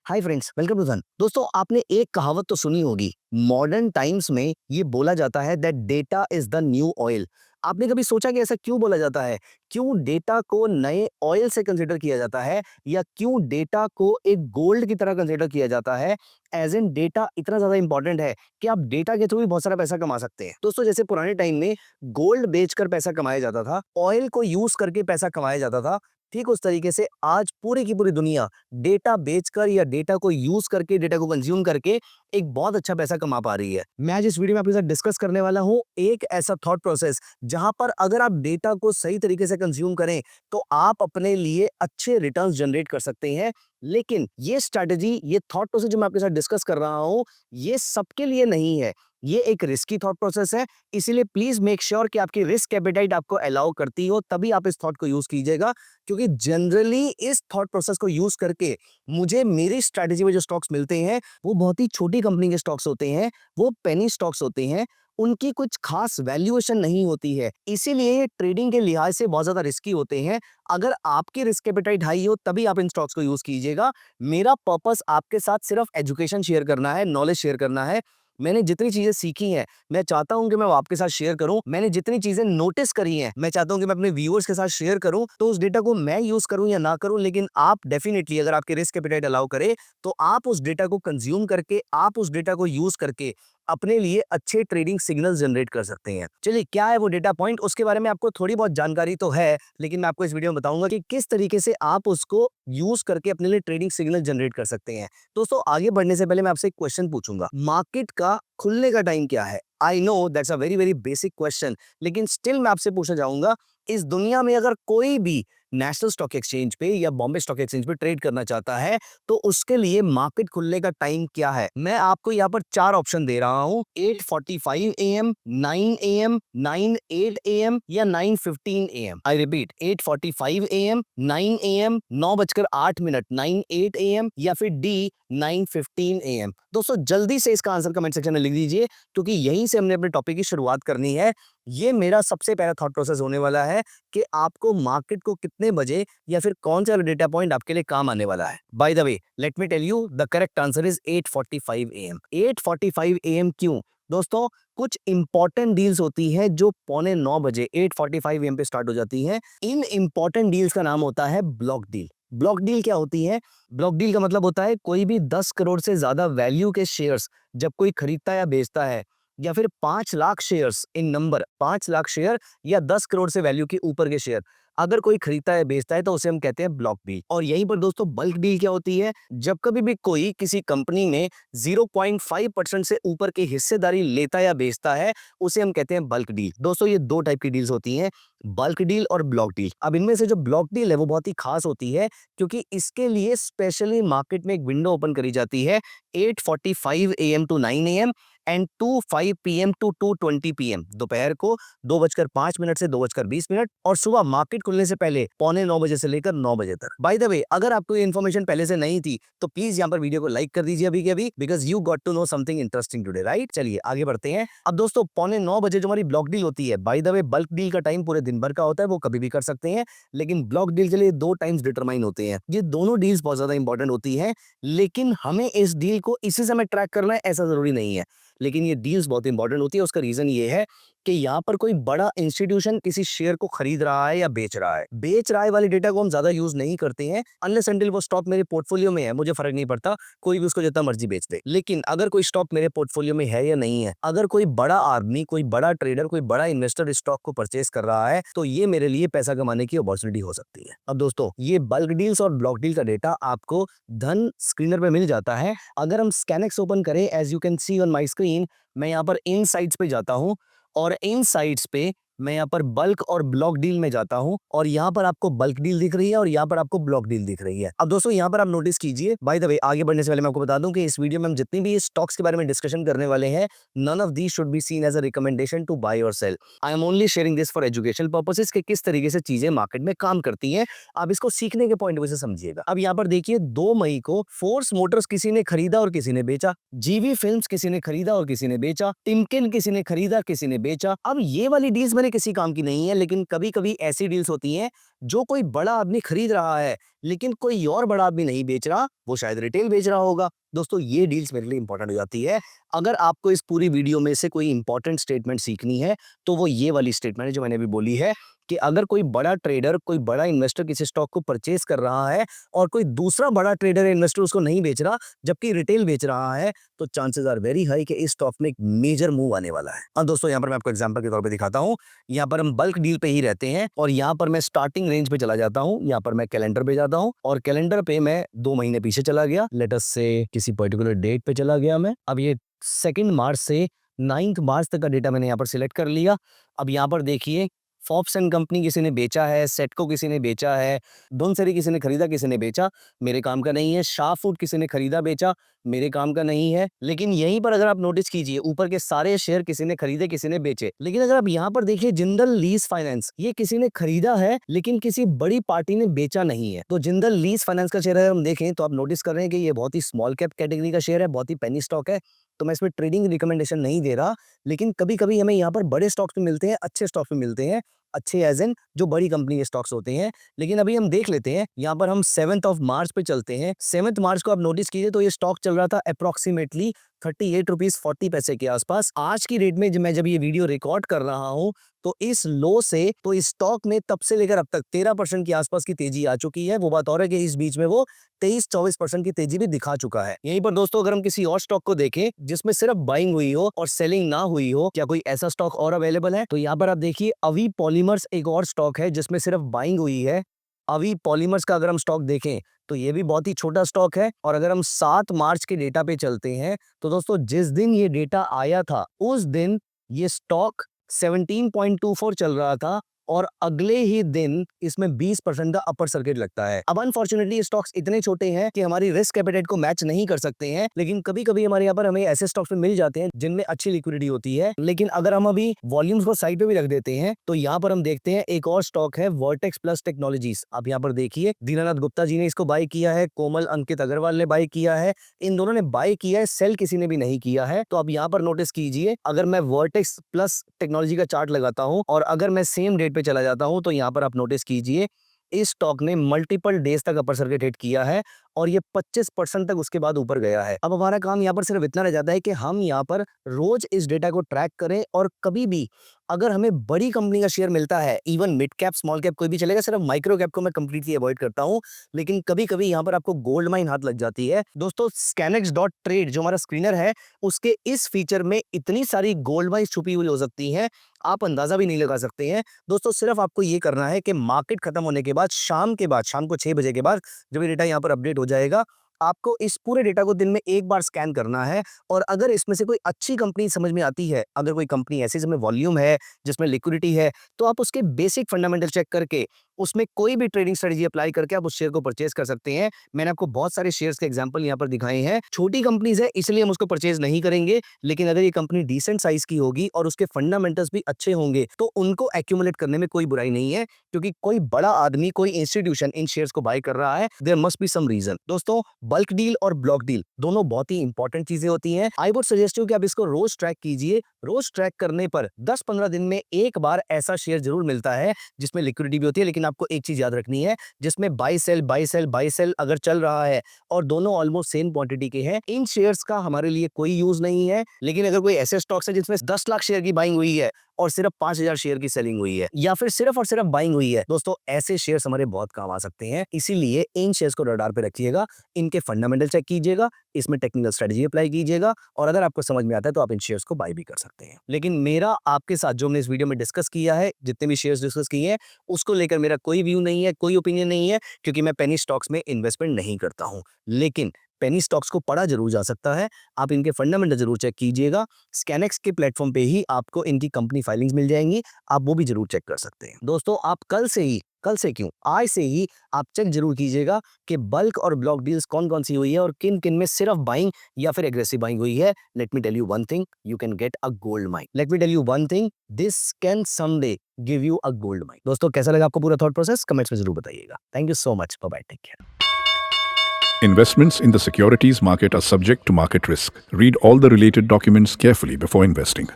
Hi friends, welcome to धन। दोस्तों, आपने एक कहावत तो सुनी होगी। मॉडर्न टाइम्स में ये बोला जाता है that data is the new oil. आपने कभी सोचा कि ऐसा क्यों बोला जाता है? क्यों डेटा को नए ऑयल से कंसीडर किया जाता है, या क्यों डेटा को एक गोल्ड की तरह कंसीडर किया जाता है? एज इन डेटा इतना ज्यादा इंपॉर्टेंट है कि आप डेटा के थ्रू भी बहुत सारा पैसा कमा सकते हैं। दोस्तों, जैसे पुराने टाइम में गोल्ड बेचकर पैसा कमाया जाता था, ऑयल को यूज करके पैसा कमाया जाता था, ठीक उस तरीके से आज पूरी की पूरी दुनिया डेटा बेचकर या डेटा को यूज करके, डेटा को कंज्यूम करके एक बहुत अच्छा पैसा कमा पा रही है। मैं आज इस वीडियो में आपके साथ डिस्कस करने वाला हूं एक ऐसा थॉट प्रोसेस जहां पर अगर आप डेटा को सही तरीके से कंज्यूम करें तो आप अपने लिए अच्छे रिटर्न्स जनरेट कर सकते हैं। लेकिन ये स्ट्रैटेजी, ये थॉट प्रोसेस जो मैं आपके साथ डिस्कस कर रहा हूं, ये सबके लिए नहीं है। ये एक रिस्की थॉट प्रोसेस है, इसीलिए प्लीज मेक श्योर कि आपकी रिस्क एपेटाइट आपको अलाउ करती हो, तभी आप इस थॉट को यूज कीजिएगा। क्योंकि जनरली इस थॉट प्रोसेस को यूज करके मुझे मेरी स्ट्रैटेजी में जो स्टॉक्स मिलते हैं वो बहुत ही छोटी कंपनी के स्टॉक्स होते हैं, वो पेनी स्टॉक्स होते हैं, उनकी कुछ खास वैल्यूएशन नहीं होती है, इसीलिए ये ट्रेडिंग के लिहाज से बहुत ज्यादा रिस्की होते हैं। अगर आपकी रिस्क एपेटाइट हाई हो तभी आप इन स्टॉक्स को यूज कीजिएगा। मेरा पर्पस आपके साथ सिर्फ एजुकेशन शेयर करना है, नॉलेज शेयर करना है। मैंने जितनी चीजें सीखी हैं मैं चाहता हूं कि मैं वो आपके साथ शेयर करूं। मैंने जितनी चीजें नोटिस करी हैं मैं चाहता हूं कि मैं अपने व्यूअर्स के साथ शेयर करूं। तो उस डेटा को मैं यूज करूं या ना करूं, लेकिन आप डेफिनेटली, अगर आपके रिस्क एपेटाइट अलाउ करे, तो आप उस डेटा को कंज्यूम करके, आप उस डेटा को यूज करके अपने लिए अच्छे ट्रेडिंग सिग्नल्स जनरेट कर सकते हैं। चलिए, क्या है वो डेटा पॉइंट, उसके बारे में आपको थोड़ी बहुत जानकारी तो है, लेकिन मैं आपको इस वीडियो में बताऊंगा कि किस तरीके से आप उसको यूज करके अपने लिए ट्रेडिंग सिग्नल जनरेट कर सकते हैं। दोस्तों, आगे बढ़ने से पहले मैं आपसे एक क्वेश्चन पूछूंगा। मार्केट का खुलने का टाइम क्या है? I know that's a very very basic question, लेकिन स्टिल मैं आपसे पूछना चाहूंगा, इस दुनिया में अगर कोई भी नेशनल स्टॉक एक्सचेंज पे या बॉम्बे स्टॉक एक्सचेंज पे ट्रेड करना चाहता है तो उसके लिए मार्केट खुलने का टाइम क्या है? मैं आपको यहाँ पर चार ऑप्शन दे रहा हूँ: 8:45 AM, 9 AM, 9:08 AM या 9:15 AM। I repeat, 8:45 AM, 9 AM, 9:08, 9:08 AM या फिर डी 9:15 AM। दोस्तों, जल्दी से इसका आंसर कमेंट सेक्शन में लिख दीजिए, क्योंकि यहीं से हमने अपने टॉपिक की शुरुआत करनी है। ये मेरा सबसे पहला थॉट प्रोसेस होने वाला है कि आपको मार्केट को कितने बजे या फिर कौन सा डेटा पॉइंट आपके लिए काम आने वाला है। By the way, let me tell you, the correct answer is 8:45 AM। 8:45 AM क्यों? दोस्तों, कुछ इंपॉर्टेंट डील्स होती हैं जो 8:45 8:45 AM पे स्टार्ट हो जाती हैं। इन इंपॉर्टेंट डील्स का नाम होता है ब्लॉक डील। ब्लॉक डील क्या होती है? ब्लॉक डील का मतलब होता है कोई भी 10 करोड़ से ज्यादा वैल्यू के शेयर्स जब कोई खरीदता या बेचता है, या फिर 5 lakh shares in number, 5 lakh share या 10 करोड़ से वैल्यू के ऊपर के शेयर अगर कोई खरीदता है बेचता है तो उसे हम कहते हैं ब्लॉक डील। और यहीं पर दोस्तों बल्क डील क्या होती है? जब कभी भी कोई किसी कंपनी में 0.5% से ऊपर की हिस्सेदारी लेता या बेचता है, उसे हम कहते हैं बल्क डील। दोस्तों, ये दो टाइप की डील्स होती हैं, बल्क डील और ब्लॉक डील। अब इनमें से जो ब्लॉक डील है वो बहुत ही खास होती है, क्योंकि इसके लिए स्पेशली मार्केट में एक विंडो ओपन करी जाती है 8:45 AM to 9 AM and 2:05 PM to 2:20 PM, दोपहर को 2:05 से 2:20, और सुबह मार्केट खुलने से पहले 8:45 से लेकर 9 बजे तक। बाय द वे, अगर आपको ये इन्फॉर्मेशन पहले से नहीं थी तो प्लीज यहाँ पर वीडियो को लाइक कर दीजिए अभी के अभी, because you got to know something interesting today, right? चलिए आगे बढ़ते हैं। अब दोस्तों, 8:45 जो हमारी ब्लॉक डील होती है, by the way bulk deal का टाइम पूरे दिन भर का होता है, वो कभी भी कर सकते हैं, लेकिन ब्लॉक डील के लिए दो टाइम्स डिटरमाइन होते हैं। ये दोनों डील्स बहुत ज्यादा इंपॉर्टेंट होती है, लेकिन हमें इस डील को इसी समय ट्रैक करना है ऐसा जरूरी नहीं है। लेकिन ये डील्स बहुत इंपॉर्टेंट होती है। उसका रीजन ये है कि यहाँ पर कोई बड़ा इंस्टीट्यूशन किसी शेयर को खरीद रहा है या बेच रहा है। बेच रहा है वाले डेटा को हम ज्यादा यूज नहीं करते हैं, अनलेस अनटिल वो स्टॉक मेरे पोर्टफोलियो में है, मुझे फर्क नहीं पड़ता, कोई भी उसको जितना मर्जी बेच दे। लेकिन अगर कोई स्टॉक मेरे पोर्टफोलियो में है या नहीं है, अगर कोई बड़ा आदमी, कोई बड़ा ट्रेडर, कोई बड़ा इन्वेस्टर इस स्टॉक को परचेज कर रहा है, तो ये मेरे लिए पैसा कमाने की अपॉर्चुनिटी हो सकती है। अब दोस्तों, ये बल्क डील्स और ब्लॉक डील का डेटा आपको धन स्क्रीनर पे मिल जाता है। अगर हम स्कैनेक्स ओपन करें, as you can see on my screen, मैं यहाँ पर इन साइट्स पे जाता हूँ, और इन साइट्स पे मैं यहाँ पर बल्क और ब्लॉक डील में जाता हूँ, और यहाँ पर आपको बल्क डील दिख रही है और यहाँ पर आपको ब्लॉक डील दिख रही है। अब दोस्तों, यहाँ पर आप नोटिस कीजिए, बाय द वे आगे बढ़ने से पहले मैं आपको बता दूं कि इस वीडियो में हम जितनी भी स्टॉक्स के बारे में डिस्कशन करने वाले हैं, none of these should be seen as a recommendation to buy और sell. I am only sharing this for education purposes कि किस तरीके से चीजें मार्केट में काम करती हैं। आप इसको सीखने के पॉइंट से समझिएगा। अब यहाँ पर देखिए, 2 मई को फोर्स मोटर्स किसी ने खरीदा और किसी ने बेचा, जीवी फिल्म्स किसी ने खरीदा और किसी ने बेचा, टिमकेन किसी ने खरीदा किसी ने बेचा। अब ये वाली डील्स मैंने भले किसी काम की नहीं है, लेकिन कभी-कभी ऐसी डील्स होती हैं जो कोई बड़ा आदमी खरीद रहा है, लेकिन कोई और बड़ा आदमी नहीं बेच रहा, वो शायद रिटेल बेच रहा होगा। दोस्तों ये डील्स मेरे लिए इंपॉर्टेंट हो जाती है। अगर आपको इस पूरी वीडियो में से कोई इंपॉर्टेंट स्टेटमेंट सीखनी है, तो वो ये वाली स्टेटमेंट है जो मैंने अभी बोली है कि अगर कोई बड़ा ट्रेडर, कोई बड़ा इन्वेस्टर किसी स्टॉक को परचेज कर रहा है और कोई दूसरा बड़ा ट्रेडर या इन्वेस्टर उसको नहीं बेच रहा, जबकि रिटेल बेच रहा है, तो चांसेस आर वेरी हाई कि इस स्टॉक में एक मेजर मूव आने वाला है। दोस्तों यहाँ पर मैं आपको एग्जांपल के तौर पे दिखाता हूँ। यहाँ पर हम बल्क डील पे ही रहते हैं और यहाँ पर मैं स्टार्टिंग रेंज पे चला जाता हूँ। यहाँ पर मैं कैलेंडर पे जाता हूँ और कैलेंडर पे मैं 2 महीने पीछे चला गया। लेट अस से किसी पर्टिकुलर डेट पे चला गया मैं। अब ये 2 मार्च से 9 मार्च तक का डेटा मैंने यहाँ पर सिलेक्ट कर लिया। अब यहाँ पर देखिए फॉक्स एंड कंपनी किसी ने बेचा है, सेटको किसी ने बेचा है, डोनसरी किसी ने खरीदा, किसी ने बेचा, मेरे काम का नहीं है। शाह फूड किसी ने खरीदा बेचा, मेरे काम का नहीं है। लेकिन यहीं पर अगर आप नोटिस कीजिए ऊपर के सारे शेयर किसी ने खरीदे, किसी ने बेचे। लेकिन अगर आप यहाँ पर देखिए जिंदल लीज फाइनेंस, ये किसी ने खरीदा है लेकिन किसी बड़ी पार्टी ने बेचा नहीं है। तो जिंदल लीज फाइनेंस का शेयर अगर हम देखें तो आप नोटिस कर रहे हैं कि ये बहुत ही स्मॉल कैप कैटेगरी का शेयर है, बहुत ही पेनी स्टॉक है। तो मैं इसमें ट्रेडिंग रिकमेंडेशन नहीं दे रहा, लेकिन कभी कभी हमें यहाँ पर बड़े स्टॉक्स में मिलते हैं, अच्छे स्टॉक्स में मिलते हैं, अच्छे एज एन जो बड़ी कंपनी के स्टॉक्स होते हैं। लेकिन अभी हम देख लेते हैं, यहाँ पर हम 7 मार्च पे चलते हैं। 7 मार्च को आप नोटिस कीजिए तो ये स्टॉक चल रहा था अप्रोक्सीमेटली 38 रुपीज 40 पैसे के आसपास। आज की रेट में मैं जब ये वीडियो रिकॉर्ड कर रहा हूँ तो इस लो से तो इस स्टॉक में तब से लेकर अब तक 13% के आसपास की तेजी आ चुकी है। वो बात और है कि इस बीच में वो 23-24% की तेजी भी दिखा चुका है। यहीं पर दोस्तों अगर हम किसी और स्टॉक को देखें जिसमें सिर्फ बाइंग हुई हो और सेलिंग ना हुई हो, क्या कोई ऐसा स्टॉक और अवेलेबल है? तो यहाँ पर आप देखिए अवी पॉलीमर्स एक और स्टॉक है जिसमें सिर्फ बाइंग हुई है। अवी पॉलीमर्स का अगर हम स्टॉक देखें तो ये भी बहुत ही छोटा स्टॉक है। और अगर हम 7 मार्च के डेटा पे चलते हैं तो दोस्तों जिस दिन ये डेटा आया था उस दिन ये स्टॉक 17.24 चल रहा था और अगले ही दिन इसमें 20% का अपर सर्किट लगता है। अब अनफॉर्चुनेटली ये स्टॉक्स इतने छोटे हैं कि हमारी रिस्क एपेटाइट को मैच नहीं कर सकते हैं, लेकिन कभी कभी हमारे यहाँ पर हमें ऐसे स्टॉक्स में मिल जाते हैं जिनमें अच्छी लिक्विडिटी होती है। लेकिन अगर हम अभी वॉल्यूम्स को साइड पे भी रख देते हैं तो यहाँ पर हम देखते हैं एक और स्टॉक है वर्टेक्स प्लस टेक्नोलॉजीज। आप यहाँ पर देखिए दीनानाथ गुप्ता जी ने इसको बाय किया है, कोमल अंकित अग्रवाल ने बाय किया है, इन दोनों ने बाय किया है, सेल किसी ने भी नहीं किया है। तो अब यहाँ पर नोटिस कीजिए अगर मैं वर्टेक्स प्लस टेक्नोलॉजी का चार्ट लगाता हूँ और अगर मैं सेम डेट पे चला जाता हूँ तो यहाँ पर आप नोटिस कीजिए इस स्टॉक ने मल्टीपल डेज तक अपर सर्किट हिट किया है और ये 25% तक उसके बाद ऊपर गया है। अब हमारा काम यहाँ पर सिर्फ इतना रह जाता है कि हम यहाँ पर रोज इस डेटा को ट्रैक करें और कभी भी अगर हमें बड़ी कंपनी का शेयर मिलता है, even mid cap small cap कोई भी चलेगा, सिर्फ माइक्रो कैप को मैं कंप्लीटली अवॉइड करता हूँ, लेकिन कभी कभी यहाँ पर आपको गोल्ड माइन हाथ लग जाती है। दोस्तों scanex.trade जो हमारा स्क्रीनर है उसके इस फीचर में इतनी सारी गोल्ड माइन छुपी हुई हो सकती हैं, आप अंदाजा भी नहीं लगा सकते हैं। दोस्तों सिर्फ आपको ये करना है कि मार्केट खत्म होने के बाद शाम को 6 बजे के बाद जब ये डेटा यहाँ पर अपडेट हो जाएगा, आपको इस पूरे डेटा को दिन में एक बार स्कैन करना है और अगर इसमें से कोई अच्छी कंपनी समझ में आती है, अगर कोई कंपनी ऐसी जिसमें वॉल्यूम है, जिसमें लिक्विडिटी है, तो आप उसके बेसिक फंडामेंटल चेक करके उसमें कोई भी ट्रेडिंग स्ट्रेटजी अप्लाई करके आप उस शेयर को परचेज कर सकते हैं। मैंने आपको बहुत सारे शेयर्स के एग्जांपल यहाँ पर दिखाए हैं। छोटी कंपनीज है इसलिए हम उसको परचेज नहीं करेंगे, लेकिन अगर ये कंपनी डिसेंट साइज की होगी और उसके फंडामेंटल्स भी अच्छे होंगे तो उनको एक्यूमुलेट करने में कोई बुराई नहीं है, क्योंकि कोई बड़ा आदमी, कोई इंस्टीट्यूशन इन शेयर्स को बाय कर रहा है, there must be some reason. दोस्तों बल्क डील और ब्लॉक डील दोनों बहुत ही इंपॉर्टेंट चीजें होती हैं। आई वुड सजेस्ट यू कि आप इसको रोज ट्रैक कीजिए। रोज ट्रैक करने पर 10-15 दिन में एक बार ऐसा शेयर जरूर मिलता है जिसमें लिक्विडिटी भी होती है, लेकिन आपको एक चीज याद रखनी है, जिसमें buy sell buy sell buy sell अगर चल रहा है और दोनों ऑलमोस्ट सेम क्वांटिटी के हैं, इन शेयर्स का हमारे लिए कोई यूज नहीं है। लेकिन अगर कोई ऐसे स्टॉक्स है जिसमें 10 लाख शेयर की बाइंग हुई है और सिर्फ 5,000 शेयर की सेलिंग हुई है, या फिर सिर्फ और सिर्फ बाइंग हुई है, दोस्तों ऐसे शेयर्स हमारे बहुत काम आ सकते हैं। इसीलिए इन शेयर्स को रडार पे रखिएगा, इनके फंडामेंटल चेक कीजिएगा, इसमें टेक्निकल स्ट्रेटजी अप्लाई कीजिएगा और अगर आपको समझ में आता है तो आप इन शेयर्स को बाय भी कर सकते हैं। लेकिन मेरा आपके साथ जो हमने इस वीडियो में डिस्कस किया है, जितने भी शेयर्स डिस्कस किए हैं, उसको लेकर मेरा कोई व्यू नहीं है, कोई ओपिनियन नहीं है, क्योंकि मैं पेनी स्टॉक्स में इन्वेस्टमेंट नहीं करता हूं। लेकिन पेनी स्टॉक्स को पढ़ा जरूर जा सकता है, आप इनके फंडामेंटल जरूर चेक कीजिएगा। स्कैनेक्स के प्लेटफॉर्म पे ही आपको इनकी कंपनी फाइलिंग्स मिल जाएंगी, आप वो भी जरूर चेक कर सकते हैं। दोस्तों आप कल से क्यों आज से ही आप चेक जरूर कीजिएगा कि बल्क और ब्लॉक डील्स कौन कौन सी हुई है और किन किन में सिर्फ बाइंग या फिर एग्रेसिव बाइंग हुई है। Let me tell you one thing, you can get a gold mine. Let me tell you one thing, this can someday give you a gold mine. दोस्तों कैसा लगा आपको पूरा थॉट प्रोसेस, कमेंट्स में जरूर बताइएगा। Thank you so much, bye bye, take care. Investments in the securities market are subject to market risk. Read all the related documents carefully before investing.